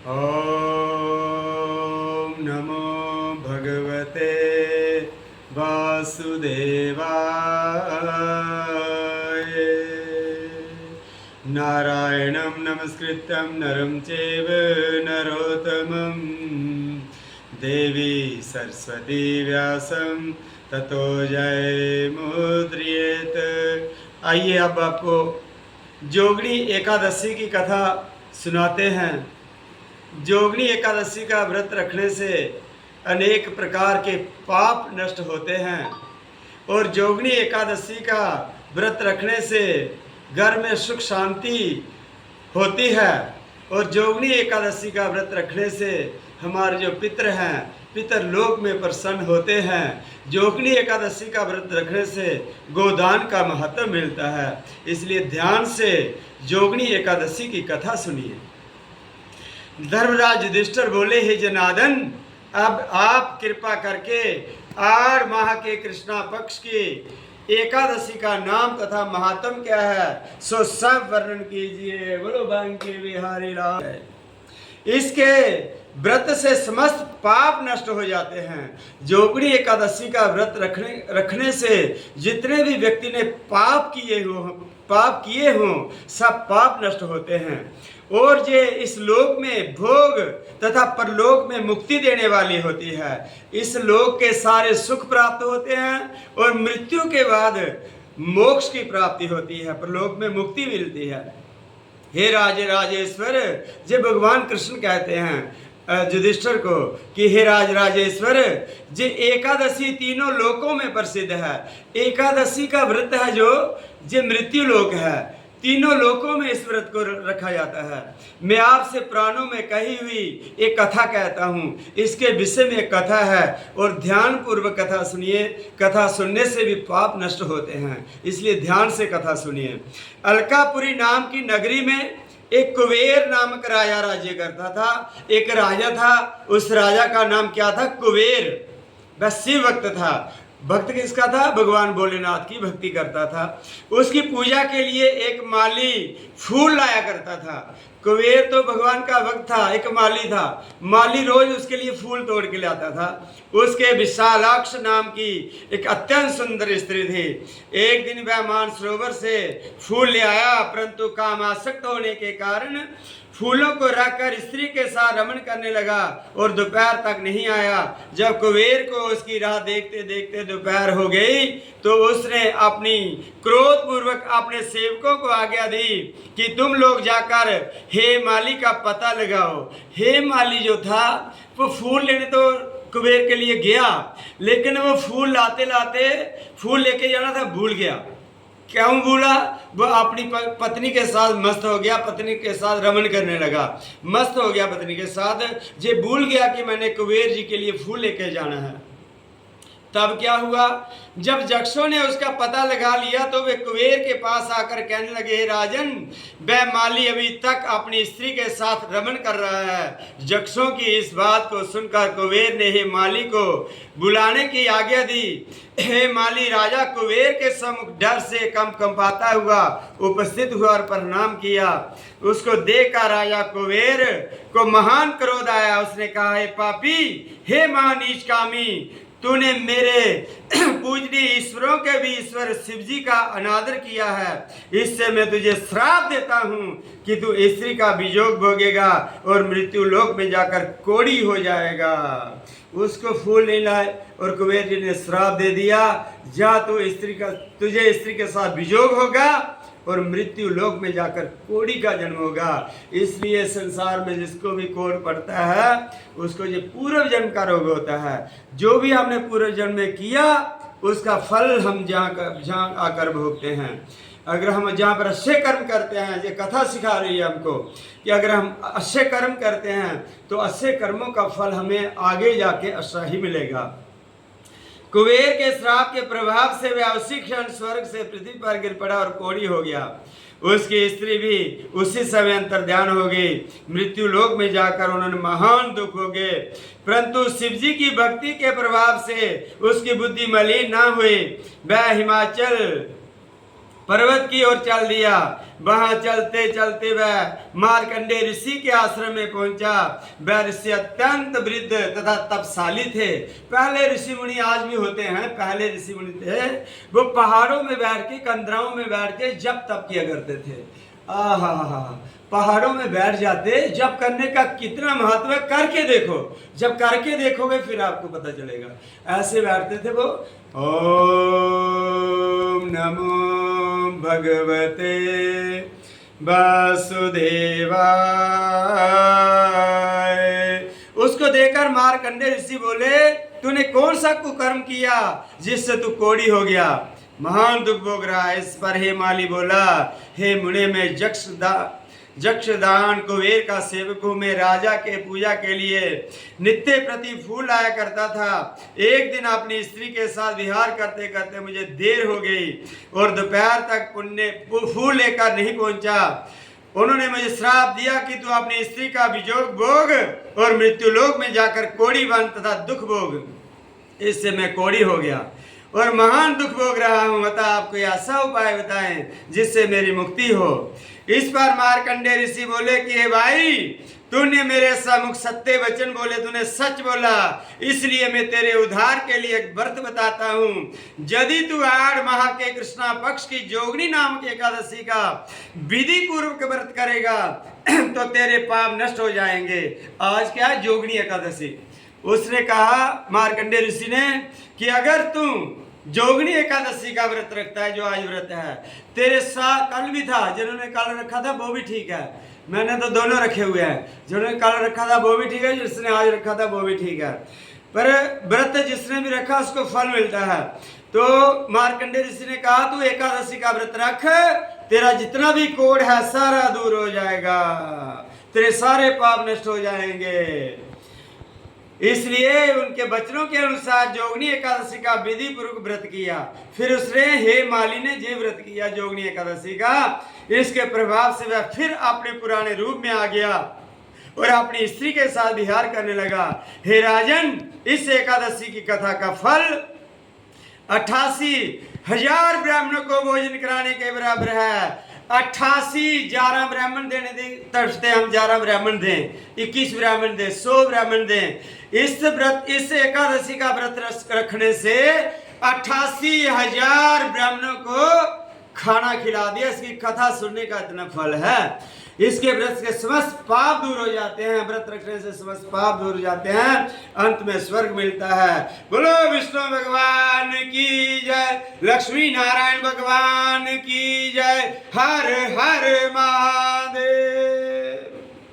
ॐ नमो भगवते वासुदेवाय। नारायणं नमस्कृत्यं नरं चैव नरोत्तमं देवी सरस्वती व्यासं ततो जयमुद्रयेत्। आइए अब आपको जोगनी एकादशी की कथा सुनाते हैं। जोगनी एकादशी का व्रत रखने से अनेक प्रकार के पाप नष्ट होते हैं और जोगनी एकादशी का व्रत रखने से घर में सुख शांति होती है और जोगनी एकादशी का व्रत रखने से हमारे जो पितर हैं पितर लोक में प्रसन्न होते हैं। जोगनी एकादशी का व्रत रखने से गोदान का महत्व मिलता है, इसलिए ध्यान से जोगनी एकादशी की कथा सुनिए। धर्मराज युधिष्ठिर बोले, हे जनार्दन, अब आप कृपा करके 8 माह के कृष्णा पक्ष की एकादशी का नाम तथा महात्म क्या है सो सब वर्णन कीजिए। बोलो बांके बिहारी लाल। इसके व्रत से समस्त पाप नष्ट हो जाते हैं। जोगनी एकादशी का व्रत रखने से जितने भी व्यक्ति ने पाप किए हों सब पाप नष्ट होते हैं और ये इस लोक में भोग तथा परलोक में मुक्ति देने वाली होती है। इस लोक के सारे सुख प्राप्त होते हैं और मृत्यु के बाद मोक्ष की प्राप्ति होती है, परलोक में मुक्ति मिलती है। हे राजेश्वर, जे भगवान कृष्ण कहते हैं युधिष्ठिर को कि हे राजेश्वर, जे एकादशी तीनों लोकों में प्रसिद्ध है। एकादशी का व्रत है जो मृत्यु लोक है, तीनों लोकों में इस व्रत को रखा जाता है। मैं आपसे प्राणों में कही हुई एक कथा कहता हूँ, इसके विषय में एक कथा है और ध्यान पूर्वक कथा सुनिए। कथा सुनने से भी पाप नष्ट होते हैं, इसलिए ध्यान से कथा सुनिए। अलकापुरी नाम की नगरी में एक कुबेर नामक राजा राज्य करता था। एक राजा था, उस राजा का नाम क्या था? कुबेर। वह शिव भक्त था। भक्त किसका था? भगवान भोलेनाथ की भक्ति करता था। उसकी पूजा के लिए एक माली फूल लाया करता था। कुबेर तो भगवान का भक्त था, एक माली था। माली रोज उसके लिए फूल तोड़ के लाता था। उसके विशालाक्ष नाम की एक अत्यंत सुंदर स्त्री थी। एक दिन वह मानसरोवर से फूल ले आया, परंतु कामासक्त होने के कारण फूलों को रखकर स्त्री के साथ रमण करने लगा और दोपहर तक नहीं आया। जब कुबेर को उसकी राह देखते देखते दोपहर हो गई तो उसने अपनी क्रोध पूर्वक अपने सेवकों को आज्ञा दी कि तुम लोग जाकर हे माली का पता लगाओ। हे माली जो था वो फूल लेने तो कुबेर के लिए गया, लेकिन वो फूल लाते लाते फूल लेके जाना था भूल गया। क्यों भूला? वह अपनी पत्नी के साथ मस्त हो गया, पत्नी के साथ रमण करने लगा, मस्त हो गया पत्नी के साथ। जे भूल गया कि मैंने कुबेर जी के लिए फूल लेके जाना है। तब क्या हुआ? जब जक्षों ने उसका पता लगा लिया तो वे कुबेर के पास आकर कहने लगे, राजन, वह माली अभी तक अपनी स्त्री के साथ रमण कर रहा है। जक्षों की इस बात को सुनकर कुबेर ने हे माली को बुलाने की आज्ञा दी। हे माली राजा कुबेर के सम्मुख डर से कंपाता हुआ उपस्थित हुआ और प्रणाम किया। उसको देखकर राजा कुबेर को महान क्रोध आया। उसने कहा, हे पापी, हे महानीच कामी, तूने मेरे पूजनीय ईश्वरों के भी ईश्वर शिव जी का अनादर किया है। इससे मैं तुझे श्राप देता हूँ कि तू स्त्री का वियोग भोगेगा और मृत्यु लोक में जाकर कोढ़ी हो जाएगा। उसको फूल नहीं लाए और कुबेर जी ने श्राप दे दिया, जा तुझे स्त्री के साथ वियोग होगा और मृत्यु लोक में जाकर कोढ़ी का जन्म होगा। इसलिए संसार में जिसको भी कोढ़ पड़ता है उसको ये पूर्व जन्म का रोग होता है। जो भी हमने पूर्व जन्म में किया उसका फल हम जहाँ आकर भोगते हैं। अगर हम जहाँ पर अच्छे कर्म करते हैं, ये कथा सिखा रही है हमको कि अगर हम अच्छे कर्म करते हैं तो अच्छे कर्मों का फल हमें आगे जाके अच्छा ही मिलेगा। कुबेर के श्राप के प्रभाव से वह उसी क्षण स्वर्ग से पृथ्वी पर गिर पड़ा और कोढ़ी हो गया। उसकी स्त्री भी उसी समय अंतर्ध्यान हो गई। मृत्यु लोक में जाकर उन्होंने महान दुख हो गए, परंतु शिव जी की भक्ति के प्रभाव से उसकी बुद्धि मलिन न हुई। वह पर्वत की ओर चल दिया। वहां चलते चलते वह मार्कंडेय ऋषि के आश्रम में पहुंचा। वह ऋषि अत्यंत वृद्ध तथा तपशाली थे। पहले ऋषि मुनि आज भी होते हैं, पहले ऋषि मुनि थे, वो पहाड़ों में बैठ के, कंदराओं में बैठ के जप तप किया करते थे। आहा, पहाड़ों में बैठ जाते, जप करने का कितना महत्व है, करके देखो, जब करके देखोगे फिर आपको पता चलेगा। ऐसे बैठते थे वो। ओम नमो भगवते वासुदेवाय। उसको देखकर मार्कंडेय ऋषि बोले, तूने कौन सा कुकर्म किया जिससे तू कोढ़ी हो गया? महान दुख भोग रहा है। इस पर हे माली बोला, हे मुने, मैं जक्षदान कुबेर का सेवक हूँ। मैं राजा के पूजा के लिए नित्य प्रति फूल लाया करता था। एक दिन अपनी स्त्री के साथ विहार करते करते मुझे देर हो गई और दोपहर तक फूल लेकर नहीं पहुंचा। उन्होंने मुझे श्राप दिया कि तू अपनी स्त्री का वियोग भोग और मृत्युलोक में जाकर कोढ़ी बन तथा दुख भोग। इससे मैं कोढ़ी हो गया और महान दुख भोग रहा हूं। अतः आपको ऐसा उपाय बताएं जिससे मेरी मुक्ति हो। इस पर मार्कंडेय ऋषि बोले कि हे भाई, तूने मेरे सम्मुख सत्य वचन बोले, तूने सच बोला, इसलिए मैं तेरे उद्धार के लिए एक व्रत बताता हूँ। यदि तू 8 माह के कृष्णा पक्ष की जोगनी नामक एकादशी का विधि पूर्वक व्रत करेगा तो तेरे पाप नष्ट हो जाएंगे। आज क्या है? जोगनी एकादशी। उसने कहा, मार्कंडेय ऋषि ने, कि अगर तू जोगनी एकादशी का व्रत रखता है, जो आज व्रत है, तेरे साथ कल भी था, जिन्होंने कल रखा था वो भी ठीक है, मैंने तो दोनों रखे हुए हैं, जिन्होंने कल रखा था वो भी ठीक है, जिसने आज रखा था वो भी ठीक है, पर व्रत जिसने भी रखा उसको फल मिलता है। तो मार्कंडेय ऋषि ने कहा, तू एकादशी का व्रत रख, तेरा जितना भी कोढ़ है सारा दूर हो जाएगा, तेरे सारे पाप नष्ट हो जाएंगे। इसलिए उनके वचनों के अनुसार जोगनी एकादशी का विधि पूर्वक व्रत किया। फिर उसने, हे माली ने, जे व्रत किया जोगनी एकादशी का। इसके प्रभाव से वह फिर अपने पुराने रूप में आ गया और अपनी स्त्री के साथ विहार करने लगा। हे राजन, इस एकादशी की कथा का फल 88,000 ब्राह्मणों को भोजन कराने के बराबर है। 88, 11 ब्राह्मण देने तरफते हम 11 ब्राह्मण दें, 21 ब्राह्मण दें, 100 ब्राह्मण दें। इस एकादशी का व्रत रखने से 88,000 ब्राह्मणों को खाना खिला दिया। इसकी कथा सुनने का इतना फल है। इसके व्रत के समस्त पाप दूर हो जाते हैं, व्रत रखने से समस्त पाप दूर हो जाते हैं, अंत में स्वर्ग मिलता है। बोलो विष्णु भगवान की जय, लक्ष्मी नारायण भगवान की जय, हर हर महादेव।